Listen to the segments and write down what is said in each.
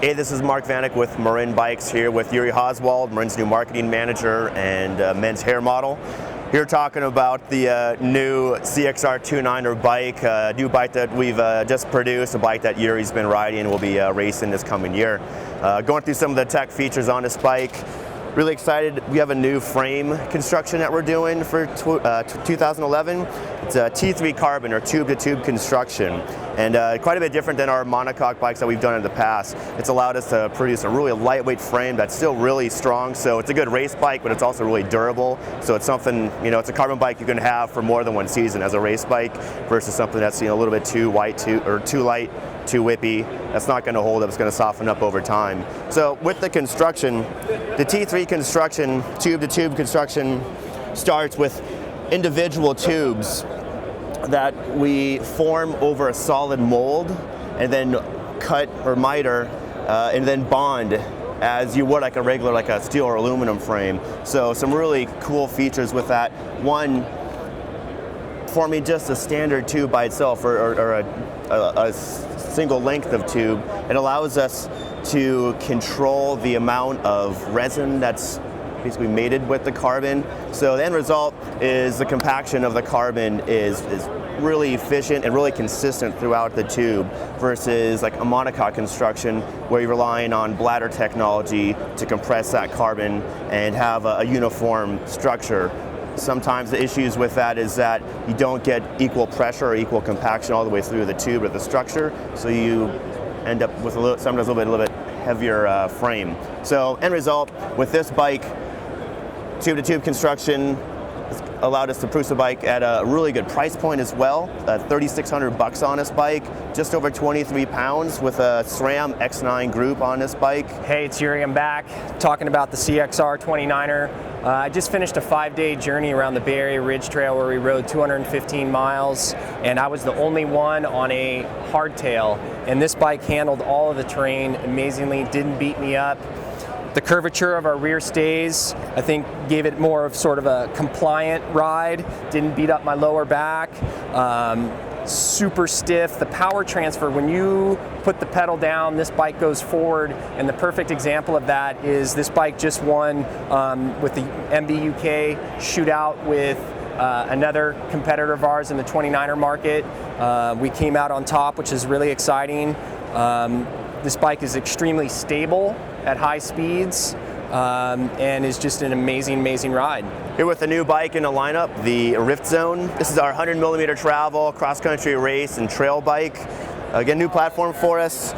Hey, this is Mark Vanek with Marin Bikes here with Yuri Oswald, Marin's new marketing manager and men's hair model. Here talking about the new CXR 29er bike, a new bike that we've just produced, a bike that Yuri's been riding and will be racing this coming year. Going through some of the tech features on this bike. Really excited. We have a new frame construction that we're doing for 2011. It's a T3 carbon or tube-to-tube construction, and quite a bit different than our monocoque bikes that we've done in the past. It's allowed us to produce a really lightweight frame that's still really strong, so it's a good race bike, but it's also really durable. So it's something, it's a carbon bike you can have for more than one season as a race bike versus something that's a little bit too light, too whippy. That's not going to hold up. It's going to soften up over time. So with the construction, the T3 construction, tube-to-tube construction, starts with individual tubes that we form over a solid mold and then cut or miter and then bond as you would like a steel or aluminum frame. So some really cool features with that. One, forming just a standard tube by itself or a single length of tube, it allows us to control the amount of resin that's basically mated with the carbon. So the end result is the compaction of the carbon is really efficient and really consistent throughout the tube versus like a monocoque construction where you're relying on bladder technology to compress that carbon and have a uniform structure. Sometimes the issues with that is that you don't get equal pressure or equal compaction all the way through the tube or the structure, so you end up with sometimes a little bit heavier frame. So end result with this bike, tube-to-tube construction allowed us to produce a bike at a really good price point as well. $3,600 on this bike, just over 23 pounds with a SRAM X9 group on this bike. Hey, it's Yuri. I'm back talking about the CXR 29er. I just finished a 5-day journey around the Bay Area Ridge Trail where we rode 215 miles, and I was the only one on a hardtail, and this bike handled all of the terrain amazingly, didn't beat me up. The curvature of our rear stays, I think, gave it more of sort of a compliant ride, didn't beat up my lower back. Super stiff. The power transfer, when you put the pedal down, this bike goes forward, and the perfect example of that is this bike just won with the MBUK shootout with another competitor of ours in the 29er market. We came out on top, which is really exciting. This bike is extremely stable at high speeds and is just an amazing ride. Here with the new bike in the lineup, the Rift Zone. This is our 100mm travel, cross-country race and trail bike. Again, new platform for us.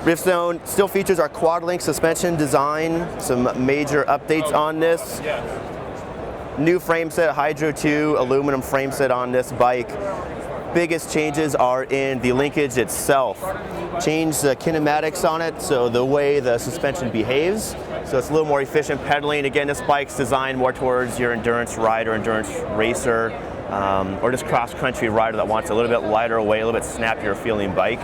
Rift Zone still features our quad-link suspension design, some major updates on this. New frame set, Hydro 2 aluminum frame set on this bike. Biggest changes are in the linkage itself. Changed the kinematics on it, so the way the suspension behaves. So it's a little more efficient pedaling. Again, this bike's designed more towards your endurance rider, endurance racer, or just cross-country rider that wants a little bit lighter weight, a little bit snappier feeling bike.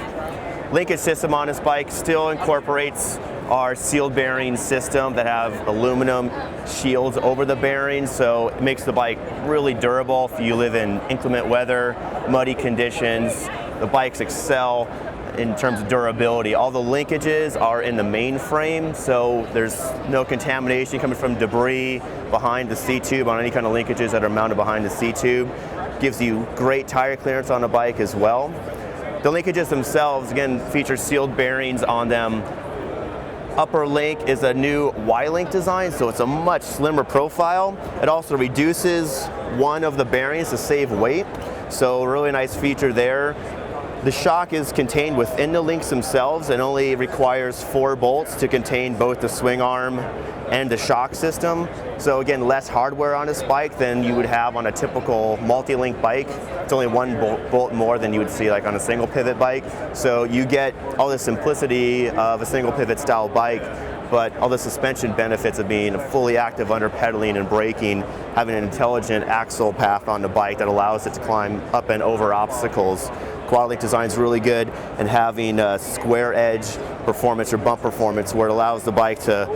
Linkage system on this bike still incorporates our sealed bearing system that have aluminum shields over the bearings, so it makes the bike really durable if you live in inclement weather, muddy conditions. The bikes excel in terms of durability. All the linkages are in the main frame, so there's no contamination coming from debris behind the C-tube on any kind of linkages that are mounted behind the C-tube. Gives you great tire clearance on the bike as well. The linkages themselves, again, feature sealed bearings on them. Upper link is a new Y-link design, so it's a much slimmer profile. It also reduces one of the bearings to save weight, so a really nice feature there. The shock is contained within the links themselves and only requires 4 bolts to contain both the swing arm and the shock system. So again, less hardware on this bike than you would have on a typical multi-link bike. It's only 1 bolt more than you would see like on a single pivot bike. So you get all the simplicity of a single pivot style bike, but all the suspension benefits of being fully active under pedaling and braking, having an intelligent axle path on the bike that allows it to climb up and over obstacles. Quad-link design is really good, and having a square edge performance or bump performance where it allows the bike to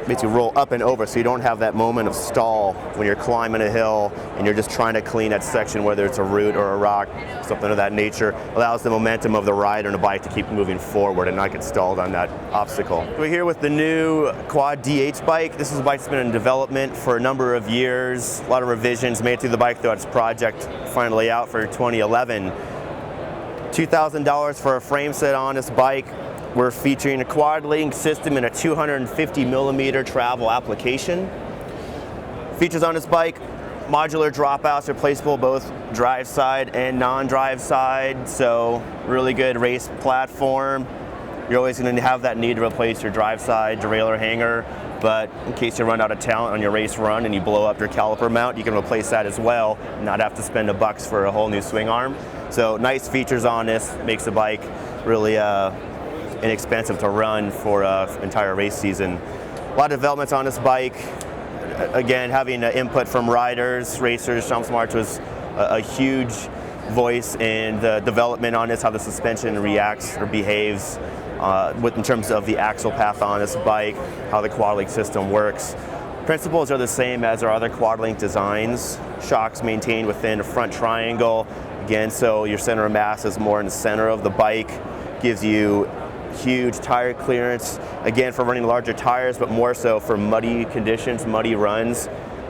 basically roll up and over, so you don't have that moment of stall when you're climbing a hill and you're just trying to clean that section, whether it's a root or a rock, something of that nature. Allows the momentum of the rider and the bike to keep moving forward and not get stalled on that obstacle. We're here with the new Quad DH bike. This is a bike that's been in development for a number of years. A lot of revisions made to the bike throughout its project, finally out for 2011. $2,000 for a frame set on this bike. We're featuring a quad link system and a 250 millimeter travel application. Features on this bike: modular dropouts, replaceable both drive side and non-drive side. So really good race platform. You're always going to have that need to replace your drive side derailleur hanger, but in case you run out of talent on your race run and you blow up your caliper mount, you can replace that as well, not have to spend $1 for a whole new swing arm. So nice features on this, makes the bike really inexpensive to run for an entire race season. A lot of developments on this bike. Again, having input from riders, racers. Sean Smarts was a huge voice in the development on this, how the suspension reacts or behaves in terms of the axle path on this bike, how the quad link system works. Principles are the same as our other quad link designs. Shocks maintained within a front triangle. Again, so your center of mass is more in the center of the bike, gives you huge tire clearance, again for running larger tires, but more so for muddy conditions, muddy runs.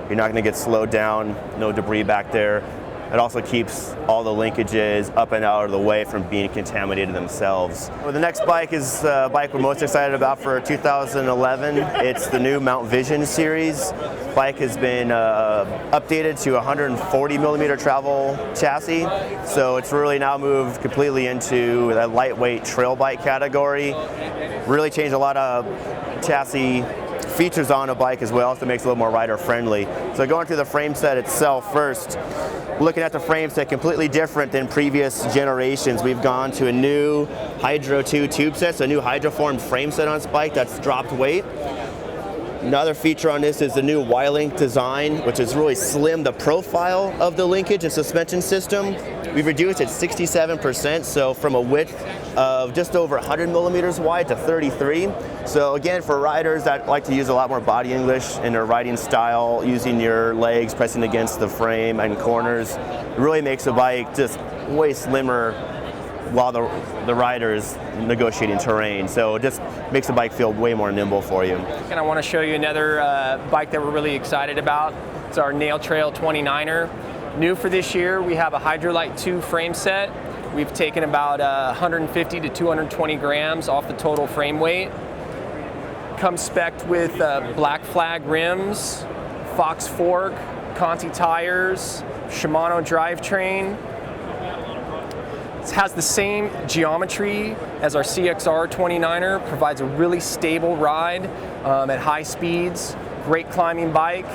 You're not going to get slowed down, no debris back there. It also keeps all the linkages up and out of the way from being contaminated themselves. Well, the next bike is a bike we're most excited about for 2011. It's the new Mount Vision series. Bike has been updated to 140 millimeter travel chassis, so it's really now moved completely into a lightweight trail bike category. Really changed a lot of chassis features on a bike as well, so it makes it a little more rider friendly. So going through the frame set itself first, looking at the frame set, completely different than previous generations. We've gone to a new Hydro 2 tube set, so a new hydroformed frame set on this bike that's dropped weight. Another feature on this is the new Y-Link design, which has really slimmed the profile of the linkage and suspension system. We've reduced it 67%, so from a width of just over 100 millimeters wide to 33. So again, for riders that like to use a lot more body English in their riding style, using your legs pressing against the frame and corners, it really makes the bike just way slimmer while the rider is negotiating terrain. So it just makes the bike feel way more nimble for you. And I want to show you another bike that we're really excited about. It's our Nail Trail 29er. New for this year, we have a Hydrolite 2 frame set. We've taken about 150 to 220 grams off the total frame weight. Comes spec'd with Black Flag rims, Fox fork, Conti tires, Shimano drivetrain. It has the same geometry as our CXR 29er, provides a really stable ride at high speeds, great climbing bike,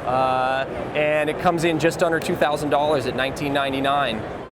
and it comes in just under $2,000 at $1,999.